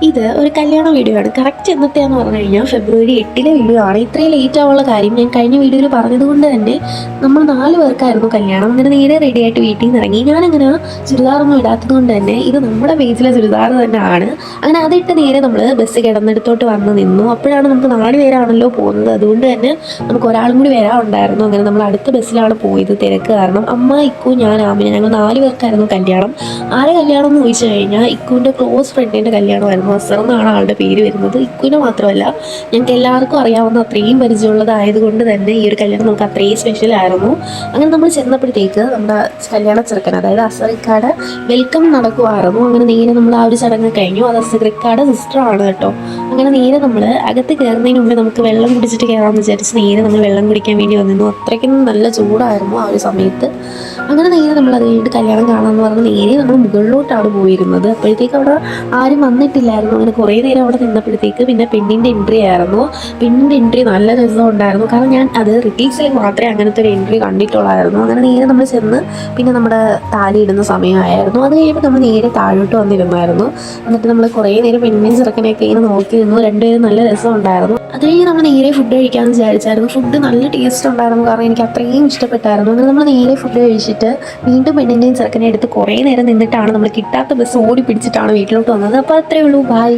ഇത് ഒരു കല്യാണ വീഡിയോ ആണ്. കറക്റ്റ് എന്നത്തെയാന്ന് പറഞ്ഞു കഴിഞ്ഞാൽ February 8 വീഡിയോ ആണ്. ഇത്രയും ലേറ്റ് ആവാനുള്ള കാര്യം ഞാൻ കഴിഞ്ഞ വീഡിയോയിൽ പറഞ്ഞതുകൊണ്ട് തന്നെ നമ്മൾ 4 പേർക്കായിരുന്നു കല്യാണം. അങ്ങനെ നേരെ റെഡി ആയിട്ട് വീട്ടിൽ നിന്ന് ഇറങ്ങി. ഞാനങ്ങനെ ചുരിദാറൊന്നും ഇടാത്തത് കൊണ്ട് തന്നെ ഇത് നമ്മുടെ പേജിലെ ചുരിദാർ തന്നെയാണ്. അങ്ങനെ അതിട്ട് നേരെ നമ്മൾ ബസ് കിടന്നിടത്തോട്ട് വന്ന് നിന്നു. അപ്പോഴാണ് നമുക്ക് 4 പേരാണല്ലോ പോകുന്നത്, അതുകൊണ്ട് തന്നെ നമുക്ക് ഒരാളും കൂടി വരാനുണ്ടായിരുന്നു. അങ്ങനെ നമ്മൾ അടുത്ത ബസ്സിലാണ് പോയത്. തിരക്ക് കാരണം അമ്മ, ഇക്കു, ഞാൻ, ആമിന, ഞങ്ങൾ 4 പേർക്കായിരുന്നു കല്യാണം. ആരെ കല്യാണം എന്ന് ചോദിച്ചു കഴിഞ്ഞാൽ ഇക്കുവിൻ്റെ ക്ലോസ് ഫ്രണ്ടിൻ്റെ കല്യാണമായിരുന്നു. അസർ എന്നാണ് ആളുടെ പേര് വരുന്നത്. ഇക്കുവിനെ മാത്രമല്ല, ഞങ്ങൾക്ക് എല്ലാവർക്കും അറിയാവുന്ന അത്രയും പരിചയമുള്ളതായതുകൊണ്ട് തന്നെ ഈ ഒരു കല്യാണം നമുക്ക് അത്രയും സ്പെഷ്യൽ ആയിരുന്നു. അങ്ങനെ നമ്മൾ ചെന്നപ്പോഴത്തേക്ക് നമ്മുടെ കല്യാണ ചെറുക്കൻ, അതായത് അസറിക്കാട് വെൽക്കം നടക്കുമായിരുന്നു. അങ്ങനെ നേരെ നമ്മൾ ആ ഒരു ചടങ്ങ് കഴിഞ്ഞു. അത് അസറിക്കാട് സിസ്റ്ററാണ് കേട്ടോ. അങ്ങനെ നേരെ നമ്മൾ അകത്ത് കയറുന്നതിന് മുമ്പേ നമുക്ക് വെള്ളം കുടിച്ചിട്ട് കയറാമെന്ന് വിചാരിച്ച് നേരെ നമ്മൾ വെള്ളം കുടിക്കാൻ വേണ്ടി വന്നിരുന്നു. അത്രയ്ക്കും നല്ല ചൂടായിരുന്നു ആ ഒരു സമയത്ത്. അങ്ങനെ നേരെ നമ്മൾ അത് കഴിഞ്ഞിട്ട് കല്യാണം കാണാമെന്ന് പറഞ്ഞ് നേരെ നമ്മൾ മുകളിലോട്ടാണ് പോയിരുന്നത്. അപ്പോഴത്തേക്ക് അവിടെ ആരും വന്നിട്ടില്ലായിരുന്നു. അങ്ങനെ കുറേ നേരം അവിടെ നിന്നപ്പോഴത്തേക്ക് പിന്നെ പെണ്ണിൻ്റെ എൻട്രി ആയിരുന്നു. പെണ്ണിൻ്റെ എൻട്രി നല്ല രസമുണ്ടായിരുന്നു. കാരണം ഞാൻ അത് റീൽസിൽ മാത്രമേ അങ്ങനത്തെ ഒരു എൻട്രി കണ്ടിട്ടുള്ളായിരുന്നു. അങ്ങനെ നേരെ നമ്മൾ ചെന്ന് പിന്നെ നമ്മുടെ താലി ഇടുന്ന സമയമായിരുന്നു. അത് കഴിയുമ്പോൾ നമ്മൾ നേരെ താഴോട്ട് വന്നിരുന്നായിരുന്നു. എന്നിട്ട് നമ്മൾ കുറേ നേരം പെണ്ണിനെയും ചെറുക്കനെയൊക്കെ ഇങ്ങനെ നോക്കി നിന്നു. രണ്ടുപേരും നല്ല രസമുണ്ടായിരുന്നു. അത് കഴിഞ്ഞ് നമ്മൾ നേരെ ഫുഡ് കഴിക്കാമെന്ന് വിചാരിച്ചായിരുന്നു. ഫുഡ് നല്ല ടേസ്റ്റ് ഉണ്ടായിരുന്നു. കാരണം എനിക്ക് അത്രയും ഇഷ്ടപ്പെട്ടായിരുന്നു. അങ്ങനെ നമ്മൾ നേരെ ഫുഡ് കഴിച്ചിട്ട് വീണ്ടും പെണ്ണിൻ്റെയും ചെറുക്കനെ എടുത്ത് കുറേ നേരം നിന്നിട്ടാണ് നമ്മൾ കിട്ടാത്ത ബസ് ഓടി പിടിച്ചിട്ടാണ് വീട്ടിലോട്ട് വന്നത്. അപ്പോൾ അത്രയേ ഉള്ളൂ. ബൈ.